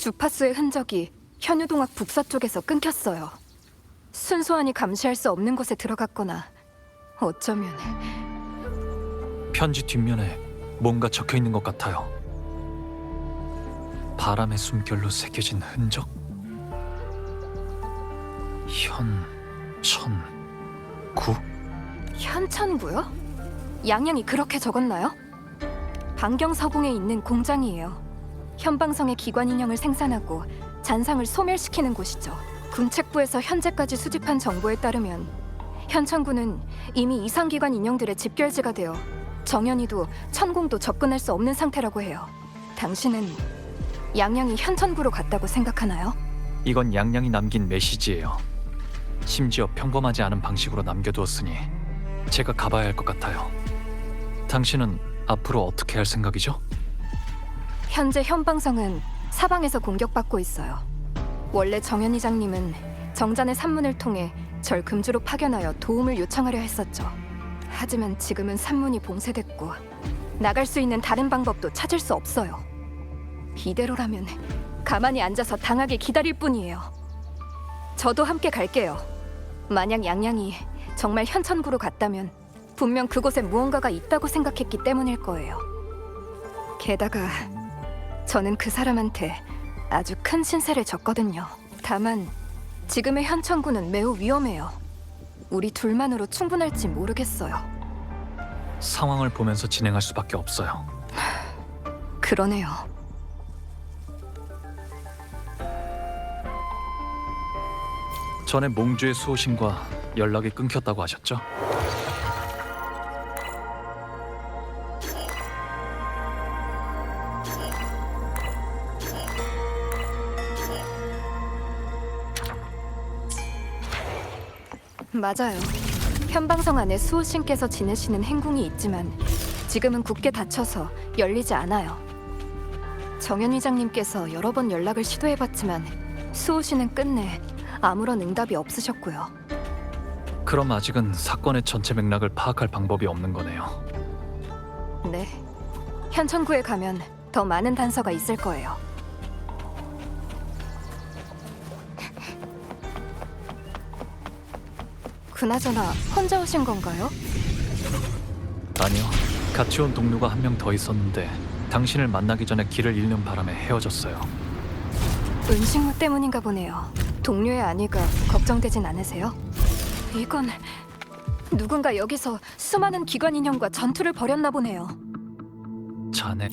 주파수의 흔적이 현유동학 북서쪽에서 끊겼어요. 순소한이 감시할 수 없는 곳에 들어갔거나 어쩌면 편지 뒷면에 뭔가 적혀 있는 것 같아요. 바람의 숨결로 새겨진 흔적? 현천구? 현천구요? 양양이 그렇게 적었나요? 반경서궁에 있는 공장이에요. 현방성의 기관 인형을 생산하고 잔상을 소멸시키는 곳이죠. 군책부에서 현재까지 수집한 정보에 따르면 현천구는 이미 이상기관 인형들의 집결지가 되어 정연이도 천공도 접근할 수 없는 상태라고 해요. 당신은 양양이 현천구로 갔다고 생각하나요? 이건 양양이 남긴 메시지예요. 심지어 평범하지 않은 방식으로 남겨두었으니 제가 가봐야 할 것 같아요. 당신은 앞으로 어떻게 할 생각이죠? 현재 현방성은 사방에서 공격받고 있어요. 원래 정연 이장님은 정잔의 산문을 통해 절 금주로 파견하여 도움을 요청하려 했었죠. 하지만 지금은 산문이 봉쇄됐고 나갈 수 있는 다른 방법도 찾을 수 없어요. 이대로라면 가만히 앉아서 당하게 기다릴 뿐이에요. 저도 함께 갈게요. 만약 양양이 정말 현천구로 갔다면 분명 그곳에 무언가가 있다고 생각했기 때문일 거예요. 게다가 저는 그 사람한테 아주 큰 신세를 졌거든요. 다만 지금의 현천구는 매우 위험해요. 우리 둘만으로 충분할지 모르겠어요. 상황을 보면서 진행할 수밖에 없어요. 그러네요. 전에 몽주의 수호신과 연락이 끊겼다고 하셨죠? 맞아요. 현방성 안에 수호신께서 지내시는 행궁이 있지만 지금은 굳게 닫혀서 열리지 않아요. 정연 위장님께서 여러 번 연락을 시도해봤지만 수호신은 끝내 아무런 응답이 없으셨고요. 그럼 아직은 사건의 전체 맥락을 파악할 방법이 없는 거네요. 네, 현천구에 가면 더 많은 단서가 있을 거예요. 그나저나 혼자 오신 건가요? 아니요. 같이 온 동료가 한 명 더 있었는데 당신을 만나기 전에 길을 잃는 바람에 헤어졌어요. 은식무 때문인가 보네요. 동료의 안위가 걱정되진 않으세요? 이건 누군가 여기서 수많은 기관 인형과 전투를 벌였나 보네요. 자네...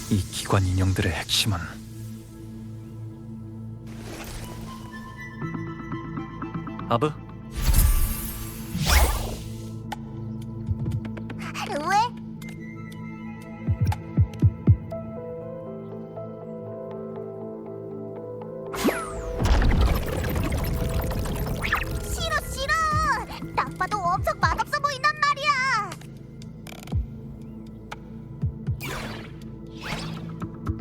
이 기관 인형들의 핵심은 아브? 왜? 싫어 싫어. 딱 봐도 엄청 맛없어 보인단 말이야.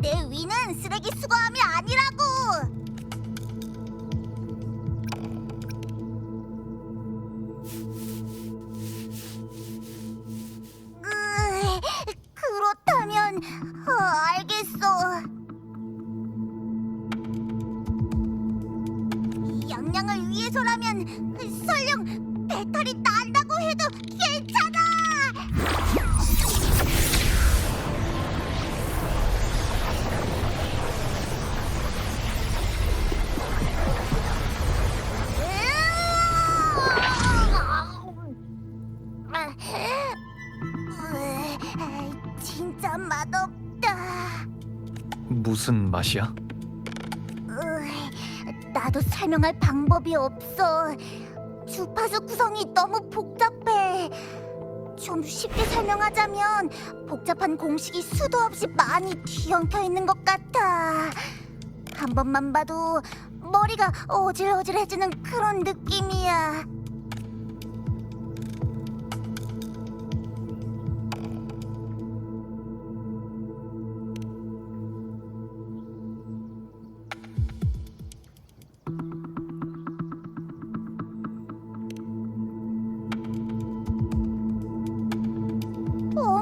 내 위는 쓰레기 수거함이 아니라고. 그렇다면 알겠어. 양양을 위해서라면 설령 배탈이 난다고 해도 괜찮아. 진짜 맛없다. 무슨 맛이야? 나도 설명할 방법이 없어. 주파수 구성이 너무 복잡해. 좀 쉽게 설명하자면 복잡한 공식이 수도 없이 많이 뒤엉켜 있는 것 같아. 한 번만 봐도 머리가 어질어질해지는 그런 느낌이야.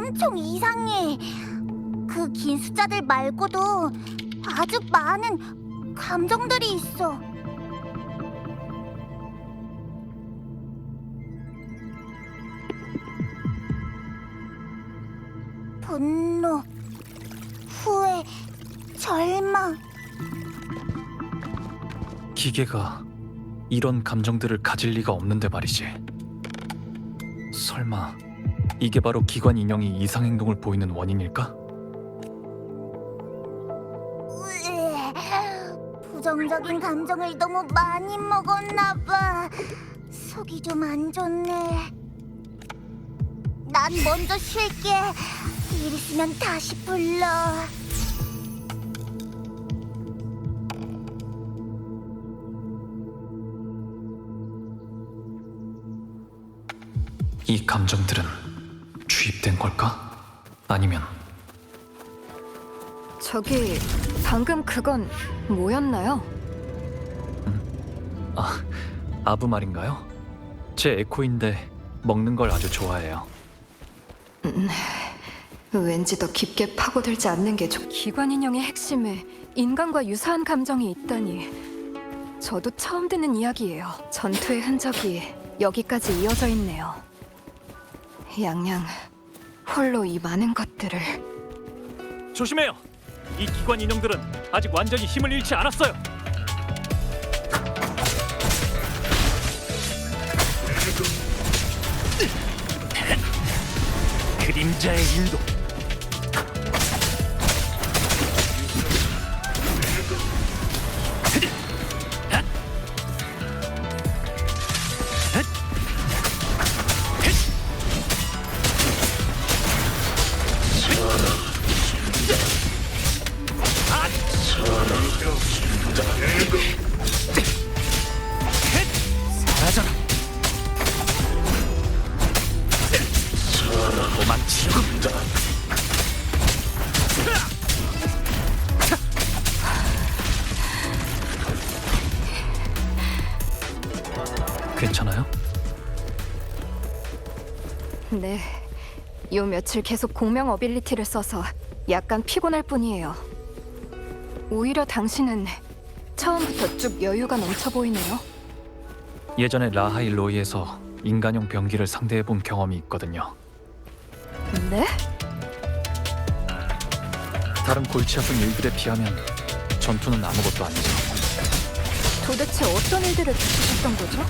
엄청 이상해. 그 긴 숫자들 말고도 아주 많은 감정들이 있어. 분노, 후회, 절망. 기계가 이런 감정들을 가질 리가 없는데 말이지. 설마 이게 바로 기관 인형이 이상 행동을 보이는 원인일까? 부정적인 감정을 너무 많이 먹었나 봐. 속이 좀 안 좋네. 난 먼저 쉴게. 일 있으면 다시 불러. 이 감정들은 주입된 걸까? 아니면 저기 방금 그건 뭐였나요? 아부 말인가요? 제 에코인데 먹는 걸 아주 좋아해요. 왠지 더 깊게 파고들지 않는 게 기관 인형의 핵심에 인간과 유사한 감정이 있다니. 저도 처음 듣는 이야기예요. 전투의 흔적이 여기까지 이어져 있네요. 양양 홀로 이 많은 것들을. 조심해요. 이 기관 인형들은 아직 완전히 힘을 잃지 않았어요. 그림자의 인도. 사라져라. 도망치고. 괜찮아요? 네, 요 며칠 계속 공명 어빌리티를 써서 약간 피곤할 뿐이에요. 오히려 당신은 처음부터 쭉 여유가 넘쳐 보이네요. 예전에 라하일로이에서 인간형 병기를 상대해본 경험이 있거든요. 네? 다른 골치아픈 일들에 비하면 전투는 아무것도 아니죠. 도대체 어떤 일들을 겪으셨던 거죠?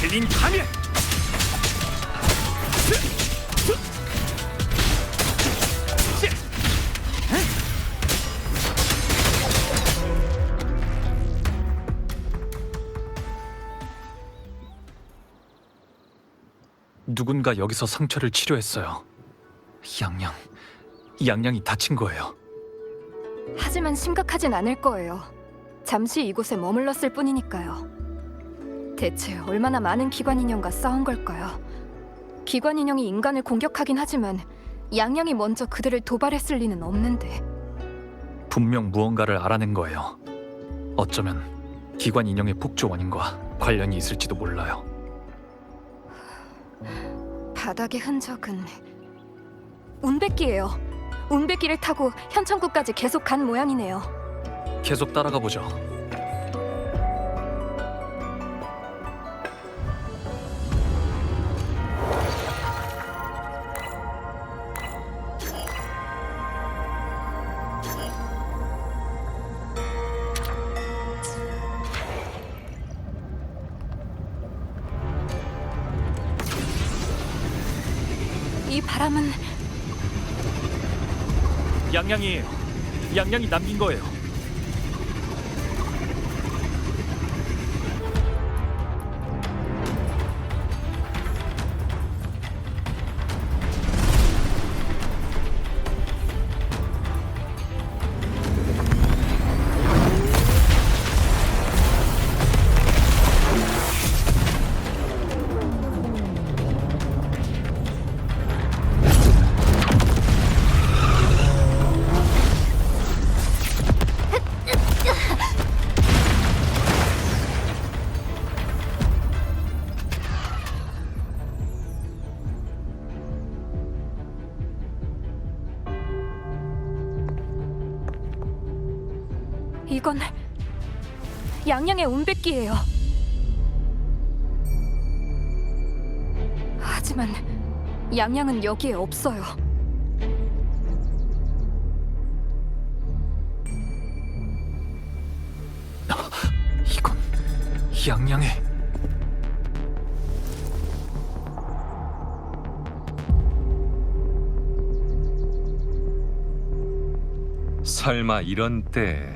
틀린 감염! 누군가 여기서 상처를 치료했어요. 양양이 다친 거예요. 하지만 심각하진 않을 거예요. 잠시 이곳에 머물렀을 뿐이니까요. 대체 얼마나 많은 기관 인형과 싸운 걸까요? 기관 인형이 인간을 공격하긴 하지만 양양이 먼저 그들을 도발했을 리는 없는데. 분명 무언가를 알아낸 거예요. 어쩌면 기관 인형의 폭주 원인과 관련이 있을지도 몰라요. 바닥의 흔적은 운백기예요. 운백기를 타고 현천구까지 계속 간 모양이네요. 계속 따라가 보죠. 이 바람은 양양이에요. 양양이 남긴 거예요. 이건 양양의 운백기예요. 하지만 양양은 여기에 없어요. 이건 양양의... 설마 이런 때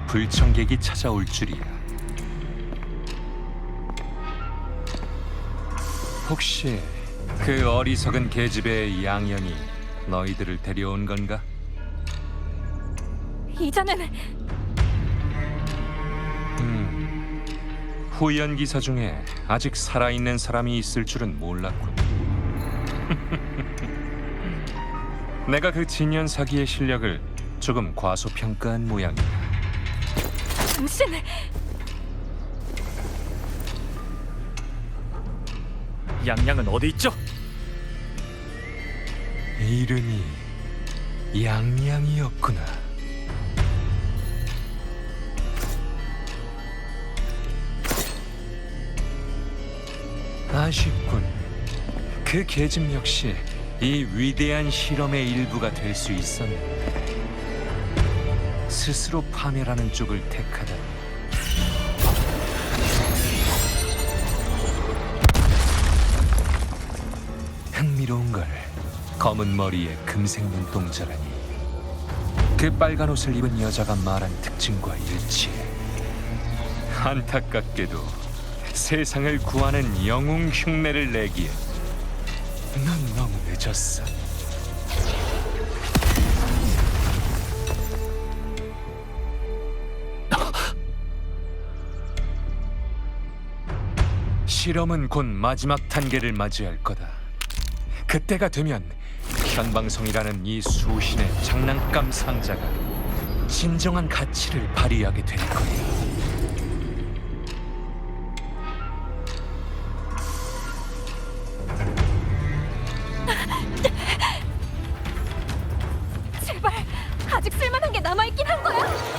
불청객이 찾아올 줄이야. 혹시 그 어리석은 계집애 양양이 너희들을 데려온 건가? 이자는 후연 기사 중에 아직 살아있는 사람이 있을 줄은 몰랐군. 내가 그 진연 사기의 실력을 조금 과소평가한 모양이야. 당신... 양양은 어디 있죠? 이름이 양양이었구나. 아쉽군. 그 계집 역시 이 위대한 실험의 일부가 될 수 있었는데 스스로 파멸하는 쪽을 택하다니. 흥미로운 걸. 검은 머리에 금색 눈동자라니. 그 빨간 옷을 입은 여자가 말한 특징과 일치해. 안타깝게도 세상을 구하는 영웅 흉내를 내기에 넌 너무 늦었어. 실험은 곧 마지막 단계를 맞이할 거다. 그때가 되면 현방성이라는 이 수신의 장난감 상자가 진정한 가치를 발휘하게 될 거야. 제발 아직 쓸만한 게 남아있긴 한 거야?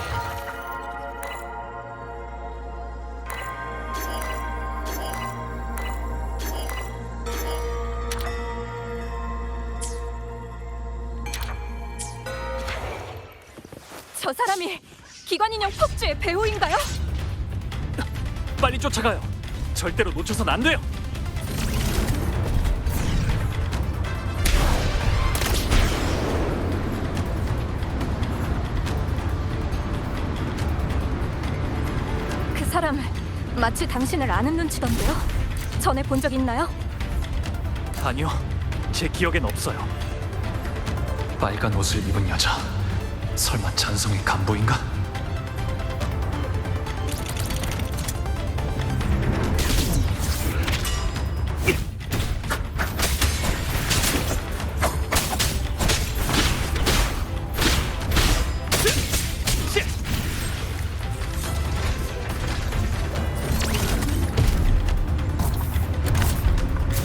저 사람이 기관인형 폭주의 배우인가요? 빨리 쫓아가요. 절대로 놓쳐선 안 돼요. 그 사람 마치 당신을 아는 눈치던데요? 전에 본 적 있나요? 아니요, 제 기억엔 없어요. 빨간 옷을 입은 여자, 설마 잔성의 간부인가?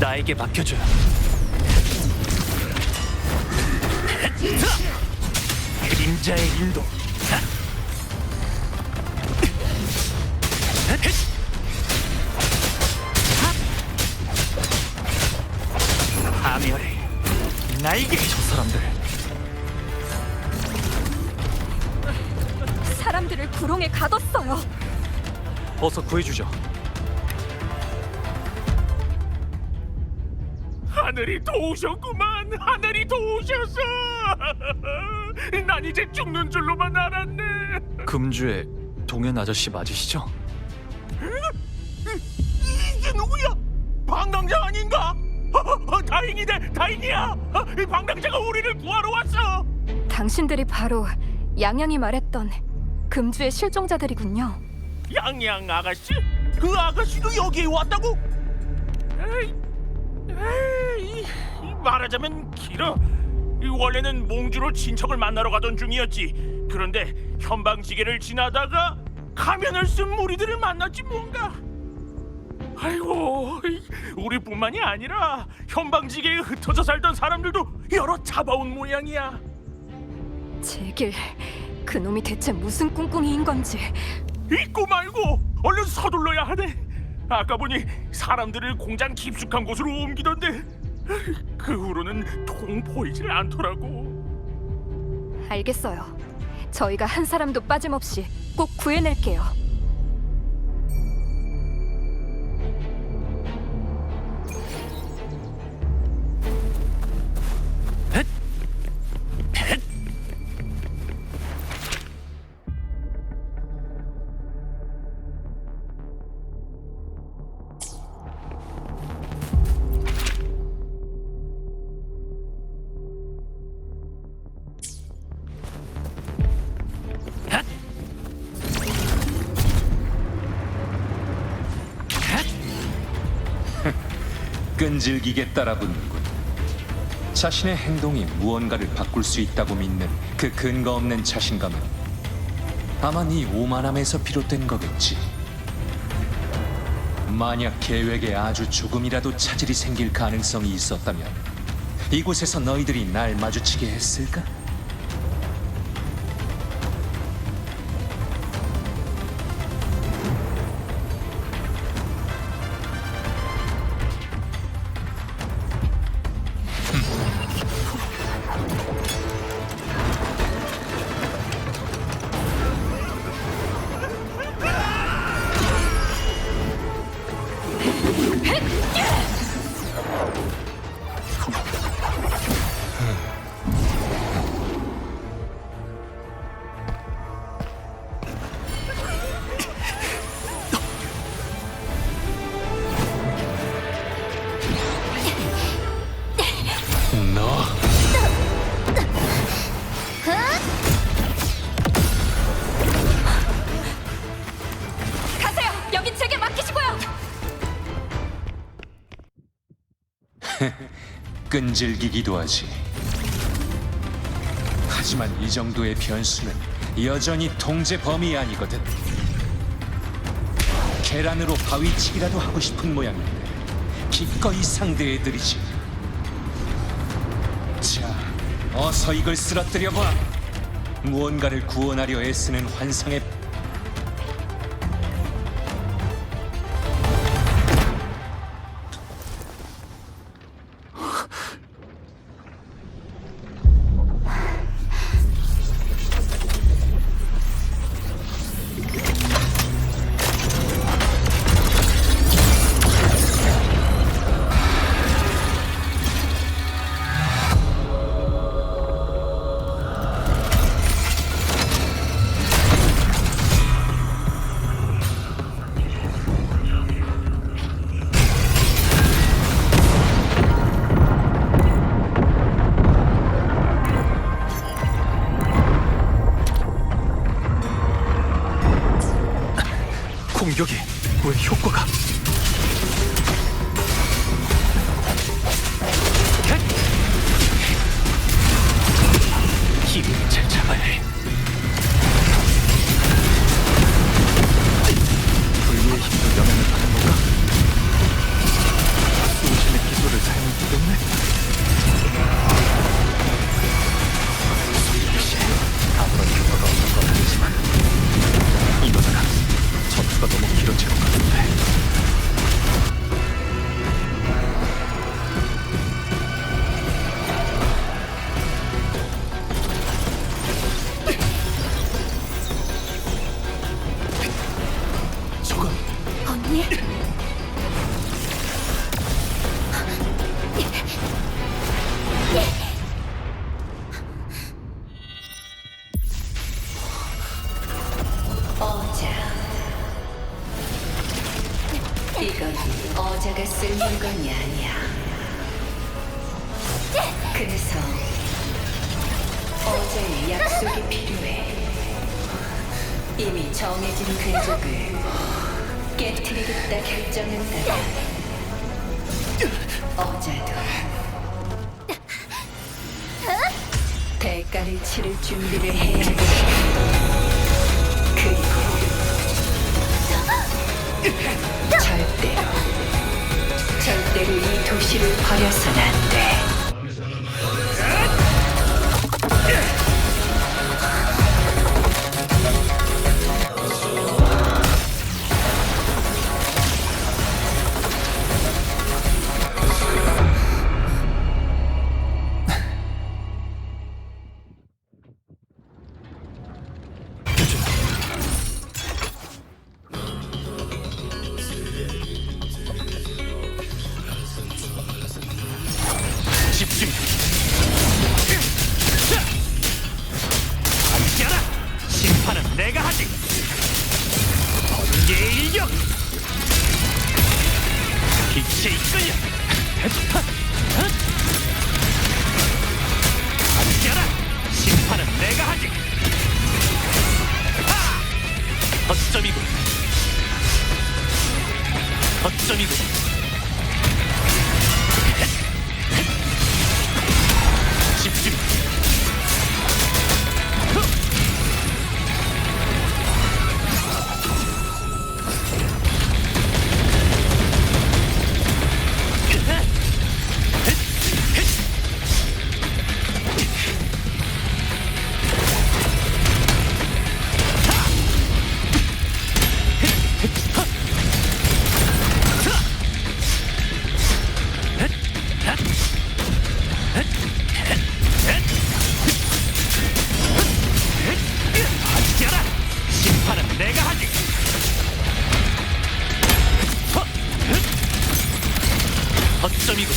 나에게 맡겨줘요. 그림자의 인도. 파멸의 날개. 저 사람들을 구렁에 가뒀어요. 어서 구해주죠. 하늘이 도우셨구만. 하늘이 도우셨어. 난 이제 죽는 줄로만 알았네. 금주의 동현 아저씨 맞으시죠? 이게 누구야? 방랑자 아닌가? 다행이다, 다행이야. 이 방랑자가 우리를 구하러 왔어. 당신들이 바로 양양이 말했던 금주의 실종자들이군요. 양양 아가씨? 그 아가씨도 여기에 왔다고? 에이, 말하자면 길어. 원래는 몽주로 친척을 만나러 가던 중이었지. 그런데 현방지게를 지나다가 가면을 쓴 무리들을 만났지 뭔가. 아이고, 우리뿐만이 아니라 현방지게에 흩어져 살던 사람들도 여러 잡아온 모양이야. 제길, 그 그놈이 대체 무슨 꿍꿍이인 건지. 잊고 말고 얼른 서둘러야 하네. 아까 보니 사람들을 공장 깊숙한 곳으로 옮기던데 그 후로는 통 보이질 않더라고. 알겠어요. 저희가 한 사람도 빠짐없이 꼭 구해낼게요. 끈질기게 따라붙는군. 자신의 행동이 무언가를 바꿀 수 있다고 믿는 그 근거 없는 자신감은 아마 네 오만함에서 비롯된 거겠지. 만약 계획에 아주 조금이라도 차질이 생길 가능성이 있었다면 이곳에서 너희들이 날 마주치게 했을까? 너 가세요. 여긴 제게 맡기시고요. 끈질기기도 하지. 하지만 이 정도의 변수는 여전히 통제 범위 아니거든. 계란으로 바위치기라도 하고 싶은 모양인데 기꺼이 상대해드리지. 자, 어서 이걸 쓰러뜨려봐. 무언가를 구원하려 애쓰는 환상의 공격이 왜 효과가? 힘을 잘 잡아야 해. 분리의 힘도 영향을 받는 건가? 수호신의 기술을 사용했기 때문에? 역시 아무런 효과가 없는 건 아니지만 이러다가 전투가 너무 길어질 것 같은데. 저건 언니? 어자. 이건 어자가 쓸 물건이 아니야. 그래서 어자의 약속이 필요해. 이미 정해진 궤적을 깨트리겠다 결정한다면 어자도 대가를 치를 준비를 해야 돼. 그리고 절대로 이 도시를 버려선 안 돼. 심판은 내가 하지. 번개의 일격. 빛에 이끌려. 함께하라. 심판은 내가 하지. 허점이군. 허점이군. 집중. 함께하라. 심판은 내가 하지. 허점이군.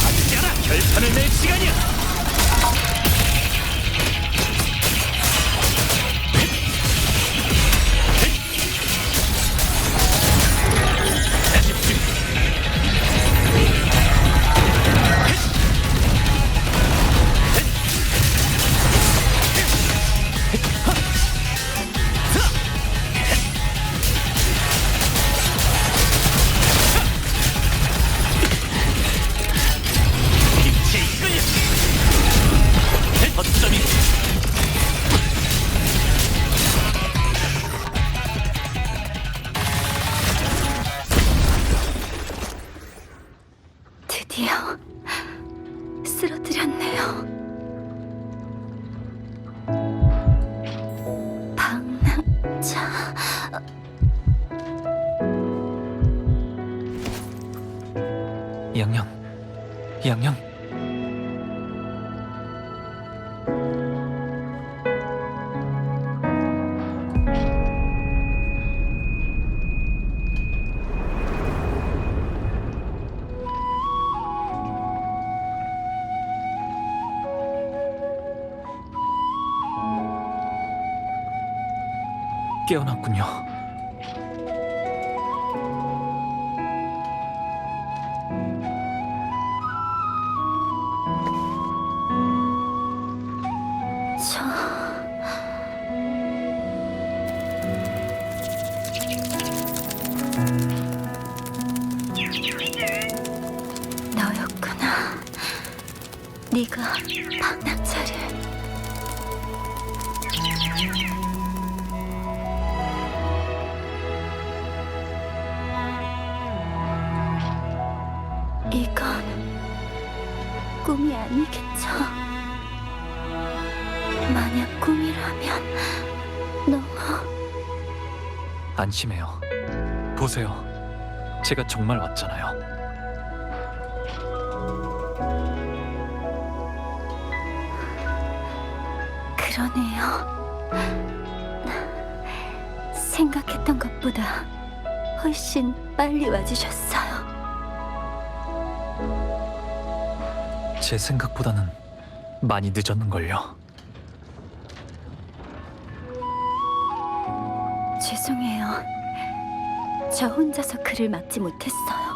함께하라. 결판을 낼 시간이야. 빛에 이끌려. 허점이군. 드디어 쓰러뜨렸네요. 방랑자. 양양, 양양. 깨어났군요. 저 너였구나. 네가 방랑자를. 이건 꿈이 아니겠죠? 만약 꿈이라면 너무 안심해요. 보세요. 제가 정말 왔잖아요. 그러네요. 생각했던 것보다 훨씬 빨리 와주셨어요. 제 생각보다는 많이 늦었는걸요. 죄송해요. 저 혼자서 그를 막지 못했어요.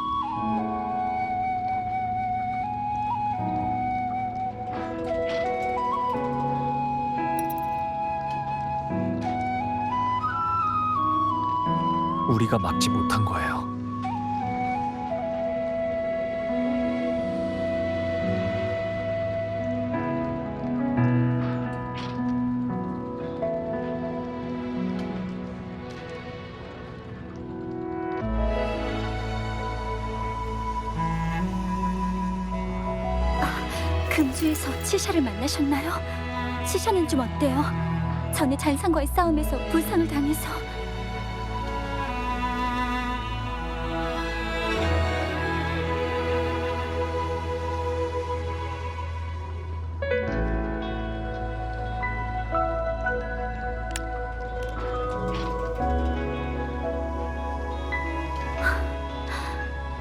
우리가 막지 못한 거예요. 금주에서 치샤를 만나셨나요? 치샤는 좀 어때요? 전에 잔상과의 싸움에서 부상을 당해서.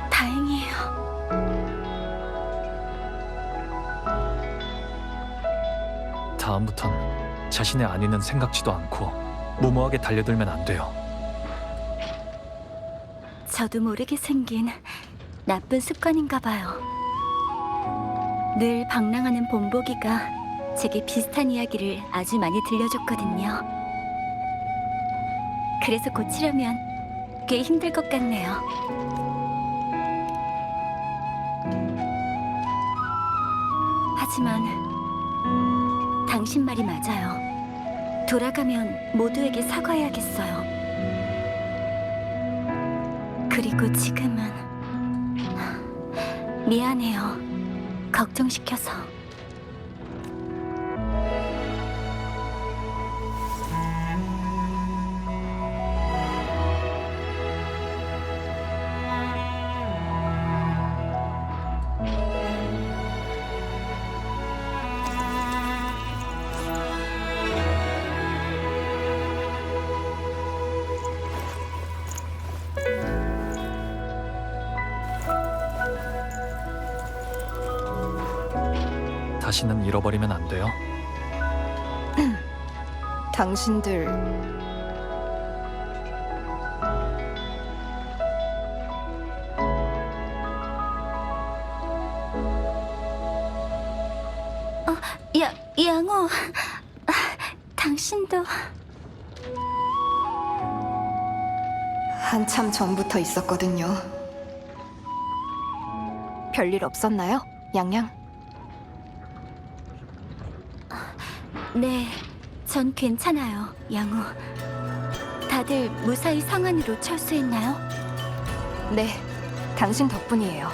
다행이에요. 다음부턴 자신의 안위는 생각지도 않고 무모하게 달려들면 안 돼요. 저도 모르게 생긴 나쁜 습관인가 봐요. 늘 방랑하는 본보기가 제게 비슷한 이야기를 아주 많이 들려줬거든요. 그래서 고치려면 꽤 힘들 것 같네요. 하지만 당신 말이 맞아요. 돌아가면 모두에게 사과해야겠어요. 그리고 지금은 미안해요. 걱정시켜서. 다시는 잃어버리면 안 돼요. 당신들 양호. 당신도 한참 전부터 있었거든요. 별일 없었나요, 양양? 네, 전 괜찮아요, 양호. 다들 무사히 상안으로 철수했나요? 네, 당신 덕분이에요.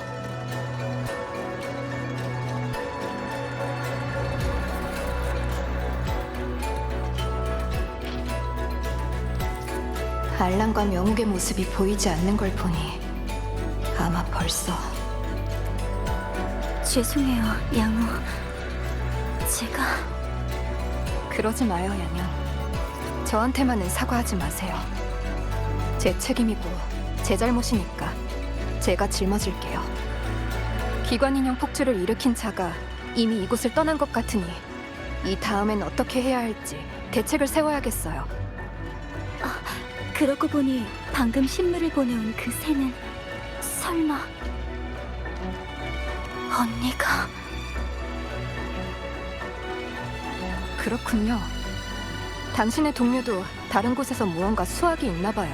알랑과 명욱의 모습이 보이지 않는 걸 보니 아마 벌써 죄송해요, 양호. 제가 그러지 마요, 양양. 저한테만은 사과하지 마세요. 제 책임이고 제 잘못이니까 제가 짊어질게요. 기관 인형 폭주를 일으킨 차가 이미 이곳을 떠난 것 같으니 이 다음엔 어떻게 해야 할지 대책을 세워야겠어요. 그러고 보니 방금 신문을 보내온 그 새는 설마 언니가... 그렇군요. 당신의 동료도 다른 곳에서 무언가 수확이 있나 봐요.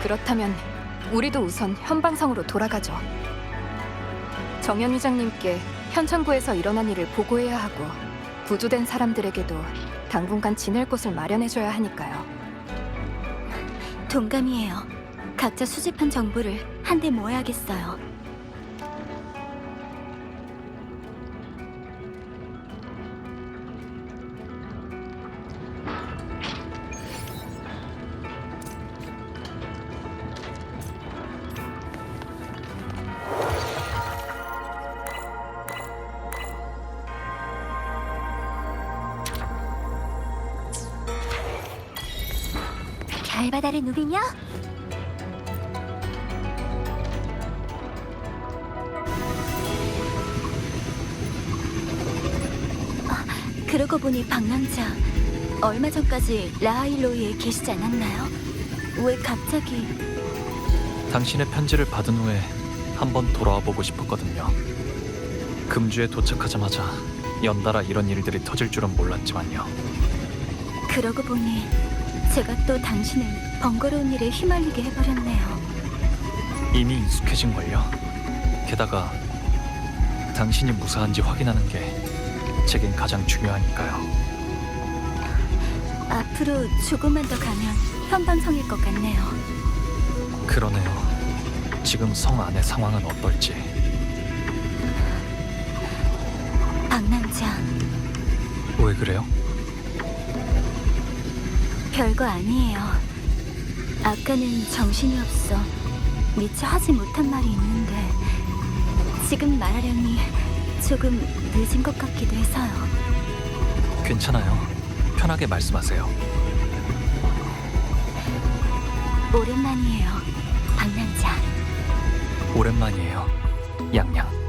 그렇다면 우리도 우선 현방성으로 돌아가죠. 정현 위장님께 현천구에서 일어난 일을 보고해야 하고 부조된 사람들에게도 당분간 지낼 곳을 마련해줘야 하니까요. 동감이에요. 각자 수집한 정보를 한데 모아야겠어요. 별바다를 누비며 그러고 보니 방랑자 얼마 전까지 라하일로이에 계시지 않았나요? 왜 갑자기... 당신의 편지를 받은 후에 한번 돌아와 보고 싶었거든요. 금주에 도착하자마자 연달아 이런 일들이 터질 줄은 몰랐지만요. 그러고 보니 제가 또 당신을 번거로운 일에 휘말리게 해버렸네요. 이미 익숙해진걸요. 게다가 당신이 무사한지 확인하는 게 제겐 가장 중요하니까요. 앞으로 조금만 더 가면 현방성일 것 같네요. 그러네요. 지금 성 안의 상황은 어떨지. 방랑자, 왜 그래요? 별거 아니에요. 아까는 정신이 없어 미처 하지 못한 말이 있는데 지금 말하려니 조금 늦은 것 같기도 해서요. 괜찮아요. 편하게 말씀하세요. 오랜만이에요. 오랜만이에요, 양양.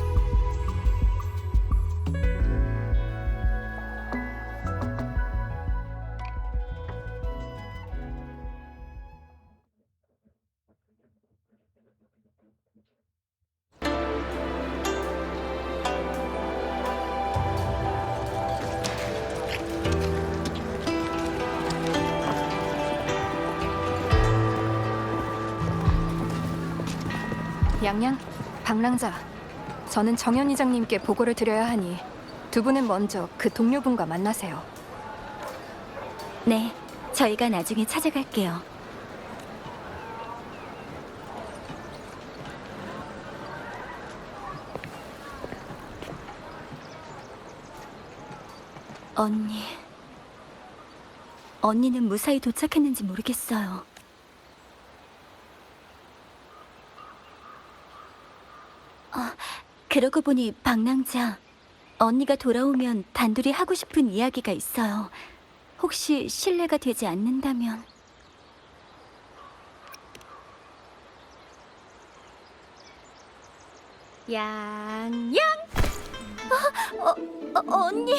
양양, 방랑자. 저는 정현 이장님께 보고를 드려야 하니 두 분은 먼저 그 동료분과 만나세요. 네, 저희가 나중에 찾아갈게요. 언니는 무사히 도착했는지 모르겠어요. 그러고 보니 방랑자, 언니가 돌아오면 단둘이 하고 싶은 이야기가 있어요. 혹시 실례가 되지 않는다면. 양양! 언니!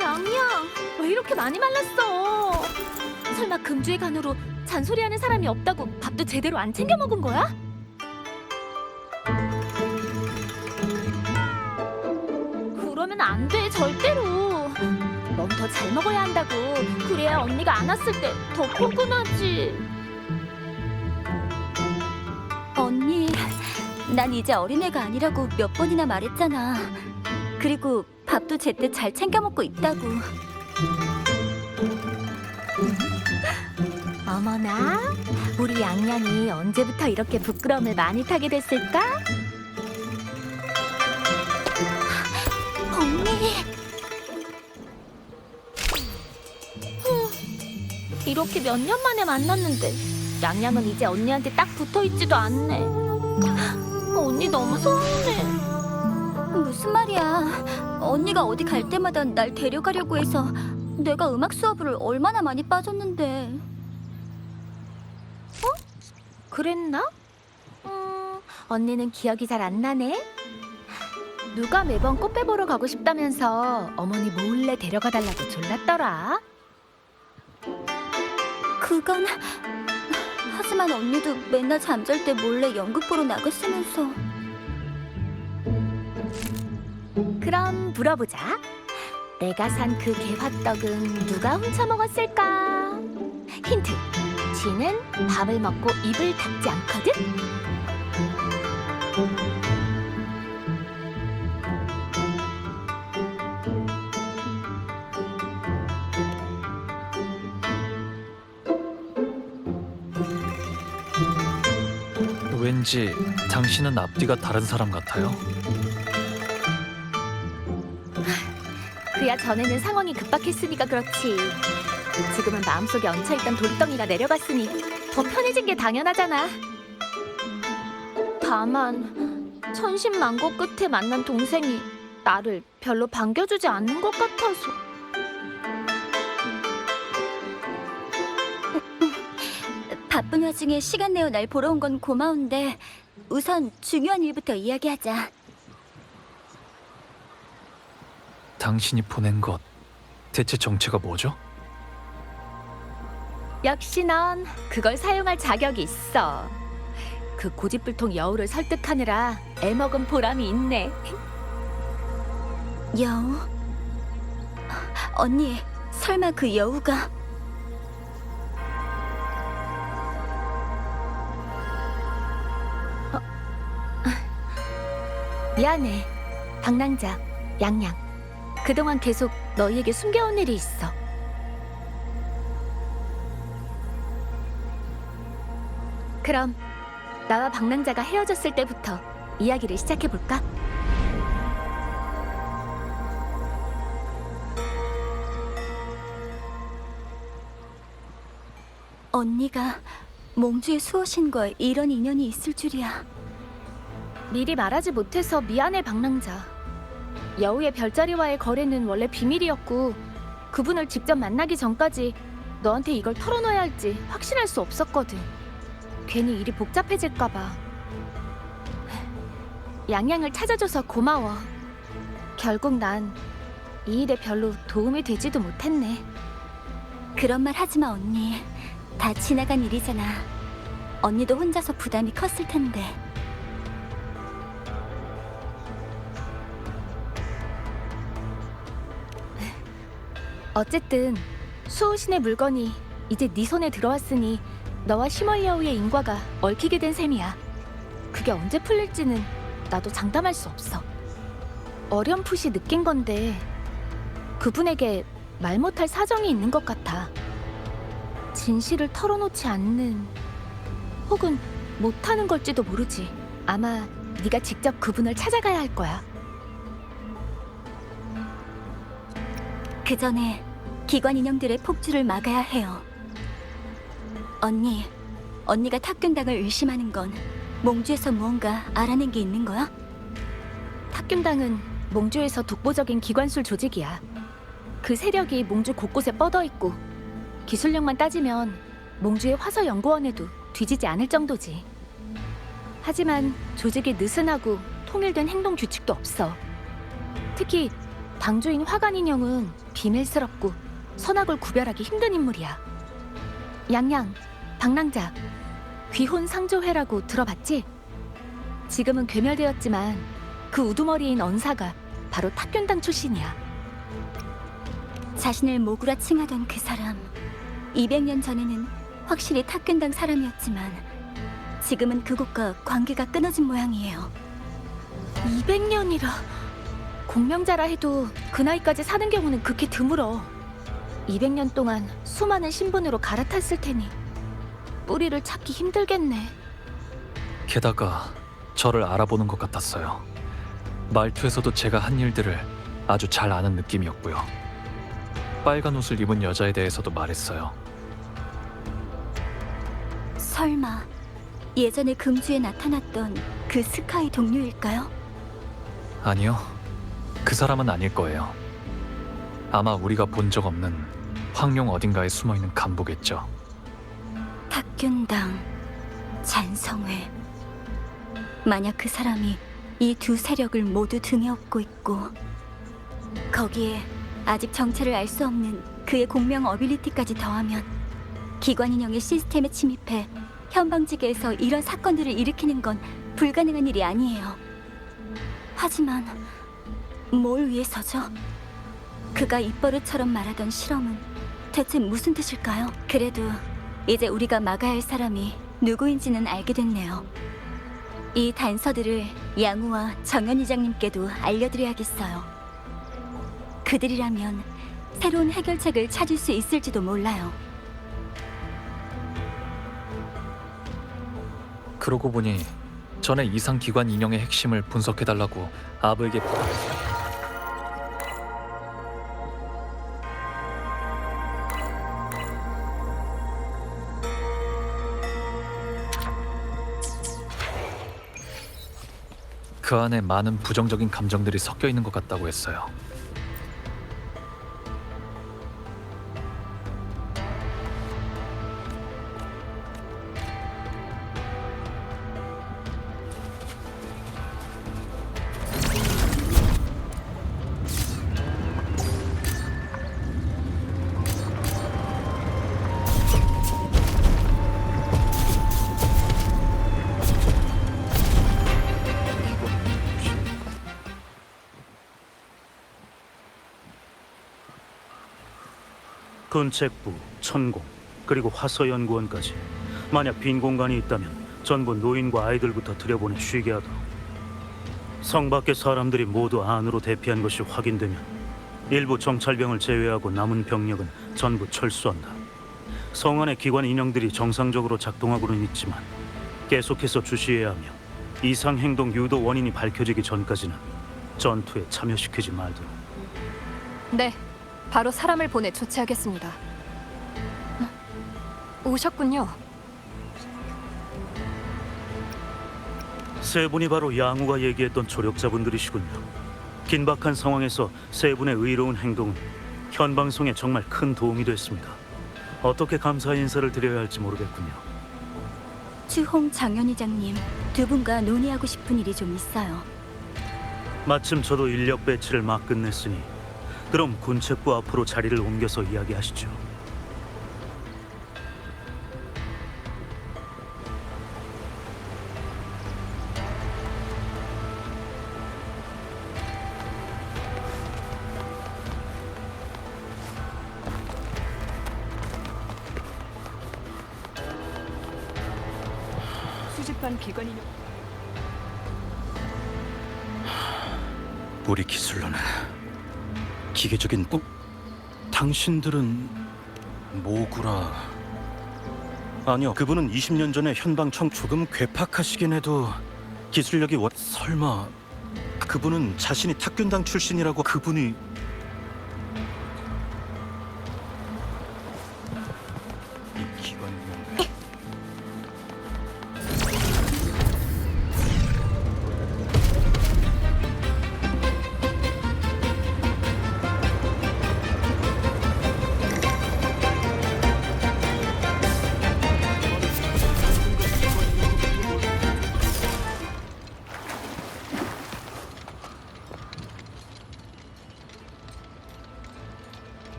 양양, 왜 이렇게 많이 말랐어? 설마 금주의 간으로 잔소리하는 사람이 없다고 밥도 제대로 안 챙겨 먹은 거야? 그러면 안 돼, 절대로. 넌 더 잘 먹어야 한다고. 그래야 언니가 안 왔을 때 더 포근하지. 언니, 난 이제 어린애가 아니라고 몇 번이나 말했잖아. 그리고 밥도 제때 잘 챙겨 먹고 있다고. 어머나, 우리 양양이 언제부터 이렇게 부끄러움을 많이 타게 됐을까? 언니! 이렇게 몇 년 만에 만났는데 양양은 이제 언니한테 딱 붙어있지도 않네. 언니 너무 서운해. 무슨 말이야. 언니가 어디 갈 때마다 날 데려가려고 해서 내가 음악 수업을 얼마나 많이 빠졌는데. 그랬나? 언니는 기억이 잘 안 나네. 누가 매번 꽃배 보러 가고 싶다면서 어머니 몰래 데려가 달라고 졸랐더라. 그건... 하지만 언니도 맨날 잠잘 때 몰래 연극 보러 나갔으면서. 그럼 물어보자. 내가 산 그 개화떡은 누가 훔쳐 먹었을까? 힌트. 쥐는 밥을 먹고 입을 닫지 않거든? 왠지 당신은 앞뒤가 다른 사람 같아요. 그야 전에는 상황이 급박했으니까 그렇지. 지금은 마음속에 얹혀있던 돌덩이가 내려갔으니 더 편해진 게 당연하잖아. 다만 천신만고 끝에 만난 동생이 나를 별로 반겨주지 않는 것 같아서. 바쁜 와중에 시간 내어 날 보러 온 건 고마운데 우선 중요한 일부터 이야기하자. 당신이 보낸 것 대체 정체가 뭐죠? 역시 넌 그걸 사용할 자격이 있어. 그 고집불통 여우를 설득하느라 애먹은 보람이 있네. 여우? 언니, 설마 그 여우가... 미안해, 방랑자, 양양. 그동안 계속 너희에게 숨겨온 일이 있어. 그럼 나와 방랑자가 헤어졌을 때부터 이야기를 시작해볼까? 언니가 몽주의 수호신과 이런 인연이 있을 줄이야. 미리 말하지 못해서 미안해, 방랑자. 여우의 별자리와의 거래는 원래 비밀이었고 그분을 직접 만나기 전까지 너한테 이걸 털어놔야 할지 확신할 수 없었거든. 괜히 일이 복잡해질까 봐. 양양을 찾아줘서 고마워. 결국 난 이 일에 별로 도움이 되지도 못했네. 그런 말 하지 마, 언니. 다 지나간 일이잖아. 언니도 혼자서 부담이 컸을 텐데. 어쨌든 수호신의 물건이 이제 네 손에 들어왔으니 너와 시멀리아우의 인과가 얽히게 된 셈이야. 그게 언제 풀릴지는 나도 장담할 수 없어. 어렴풋이 느낀 건데 그분에게 말 못할 사정이 있는 것 같아. 진실을 털어놓지 않는 혹은 못하는 걸지도 모르지. 아마 네가 직접 그분을 찾아가야 할 거야. 그 전에 기관 인형들의 폭주를 막아야 해요. 언니가 탁균당을 의심하는 건 몽주에서 무언가 알아낸 게 있는 거야? 탁균당은 몽주에서 독보적인 기관술 조직이야. 그 세력이 몽주 곳곳에 뻗어 있고 기술력만 따지면 몽주의 화서연구원에도 뒤지지 않을 정도지. 하지만 조직이 느슨하고 통일된 행동 규칙도 없어. 특히 당주인 화관 인형은 비밀스럽고 선악을 구별하기 힘든 인물이야. 양양, 방랑자, 귀혼 상조회라고 들어봤지? 지금은 괴멸되었지만 그 우두머리인 언사가 바로 탁균당 출신이야. 자신을 모구라 칭하던 그 사람. 200년 전에는 확실히 탁균당 사람이었지만 지금은 그곳과 관계가 끊어진 모양이에요. 200년이라. 공명자라 해도 그 나이까지 사는 경우는 극히 드물어. 200년 동안 수많은 신분으로 갈아탔을 테니 뿌리를 찾기 힘들겠네. 게다가 저를 알아보는 것 같았어요. 말투에서도 제가 한 일들을 아주 잘 아는 느낌이었고요. 빨간 옷을 입은 여자에 대해서도 말했어요. 설마 예전에 금주에 나타났던 그 스카이 동료일까요? 아니요, 그 사람은 아닐 거예요. 아마 우리가 본 적 없는 황룡 어딘가에 숨어있는 간부겠죠. 탁균당, 잔성회. 만약 그 사람이 이 두 세력을 모두 등에 업고 있고 거기에 아직 정체를 알 수 없는 그의 공명 어빌리티까지 더하면 기관 인형의 시스템에 침입해 현방지계에서 이런 사건들을 일으키는 건 불가능한 일이 아니에요. 하지만 뭘 위해서죠? 그가 입버릇처럼 말하던 실험은 대체 무슨 뜻일까요? 그래도 이제 우리가 막아야 할 사람이 누구인지는 알게 됐네요. 이 단서들을 양우와 정현 이장님께도 알려드려야겠어요. 그들이라면 새로운 해결책을 찾을 수 있을지도 몰라요. 그러고 보니 전에 이상기관 인형의 핵심을 분석해달라고 아브에게 부탁했어요. 그 안에 많은 부정적인 감정들이 섞여 있는 것 같다고 했어요. 근책부, 천공, 그리고 화서연구원까지 만약 빈 공간이 있다면 전부 노인과 아이들부터 들여보내 쉬게 하도록. 성 밖의 사람들이 모두 안으로 대피한 것이 확인되면 일부 정찰병을 제외하고 남은 병력은 전부 철수한다. 성 안의 기관 인형들이 정상적으로 작동하고는 있지만 계속해서 주시해야 하며 이상 행동 유도 원인이 밝혀지기 전까지는 전투에 참여시키지 말도록. 네, 바로 사람을 보내 조치하겠습니다. 오셨군요. 세 분이 바로 양우가 얘기했던 조력자분들이시군요. 긴박한 상황에서 세 분의 의로운 행동은 현방송에 정말 큰 도움이 됐습니다. 어떻게 감사 인사를 드려야 할지 모르겠군요. 추홍 장현의장님, 두 분과 논의하고 싶은 일이 좀 있어요. 마침 저도 인력 배치를 막 끝냈으니 그럼 군책부 앞으로 자리를 옮겨서 이야기하시죠. 수집한 기관이 우리 기술로는 기계적인 당신들은 모구라. 아니요, 그분은 20년 전에 현방청 조금 괴팍하시긴 해도 기술력이 설마 그분은 자신이 탁균당 출신이라고. 그분이 이 기관이면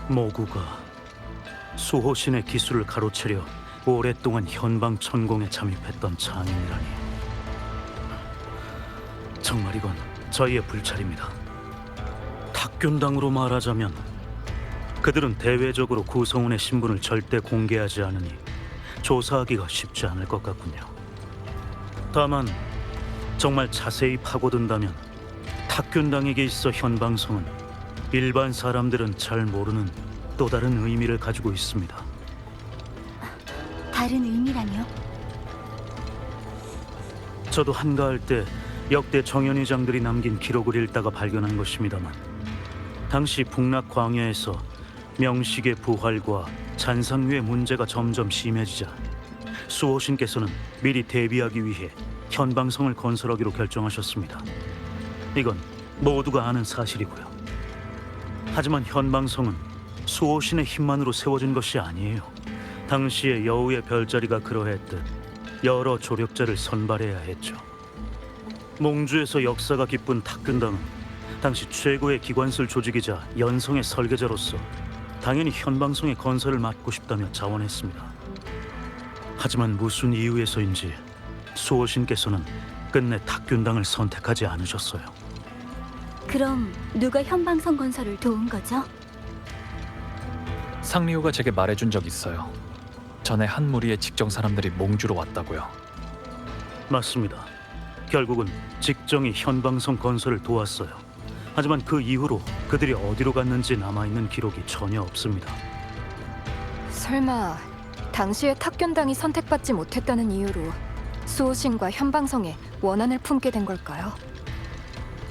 모구가 수호신의 기술을 가로채려 오랫동안 현방 천공에 잠입했던 장인이라니. 정말 이건 저희의 불찰입니다. 탁균당으로 말하자면 그들은 대외적으로 구성원의 신분을 절대 공개하지 않으니 조사하기가 쉽지 않을 것 같군요. 다만 정말 자세히 파고든다면 탁균당에게 있어 현방성은 일반 사람들은 잘 모르는 또 다른 의미를 가지고 있습니다. 다른 의미라뇨? 저도 한가할 때 역대 정연의장들이 남긴 기록을 읽다가 발견한 것입니다만, 당시 북락 광야에서 명식의 부활과 잔상류의 문제가 점점 심해지자 수호신께서는 미리 대비하기 위해 현방성을 건설하기로 결정하셨습니다. 이건 모두가 아는 사실이고요. 하지만 현방성은 수호신의 힘만으로 세워진 것이 아니에요. 당시의 여우의 별자리가 그러했듯 여러 조력자를 선발해야 했죠. 몽주에서 역사가 깊은 탁균당은 당시 최고의 기관술 조직이자 연성의 설계자로서 당연히 현방성의 건설을 맡고 싶다며 자원했습니다. 하지만 무슨 이유에서인지 수호신께서는 끝내 탁균당을 선택하지 않으셨어요. 그럼 누가 현방성 건설을 도운 거죠? 상리호가 제게 말해준 적 있어요. 전에 한 무리의 직정 사람들이 몽주로 왔다고요. 맞습니다. 결국은 직정이 현방성 건설을 도왔어요. 하지만 그 이후로 그들이 어디로 갔는지 남아있는 기록이 전혀 없습니다. 설마 당시에 탁균당이 선택받지 못했다는 이유로 수호신과 현방성에 원한을 품게 된 걸까요?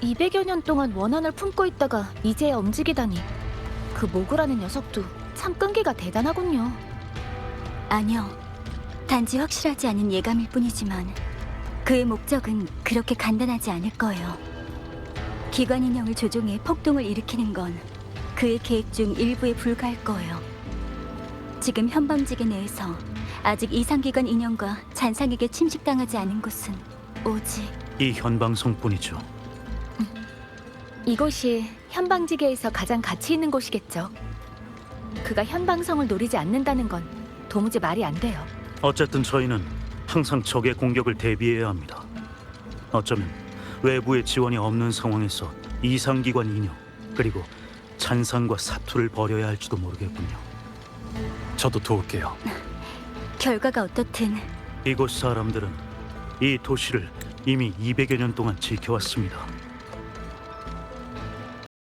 200여 년 동안 원한을 품고 있다가 이제야 움직이다니. 그 모구라는 녀석도 참 끈기가 대단하군요. 아니요. 단지 확실하지 않은 예감일 뿐이지만 그의 목적은 그렇게 간단하지 않을 거예요. 기관 인형을 조종해 폭동을 일으키는 건 그의 계획 중 일부에 불과할 거예요. 지금 현방지계 내에서 아직 이상기관 인형과 잔상에게 침식당하지 않은 곳은 오직 이 현방성뿐이죠. 이곳이 현방지계에서 가장 가치 있는 곳이겠죠. 그가 현방성을 노리지 않는다는 건 도무지 말이 안 돼요. 어쨌든 저희는 항상 적의 공격을 대비해야 합니다. 어쩌면 외부의 지원이 없는 상황에서 이상기관 인형 그리고 잔상과 사투를 벌여야 할지도 모르겠군요. 저도 도울게요. 결과가 어떻든 이곳 사람들은 이 도시를 이미 200여 년 동안 지켜왔습니다.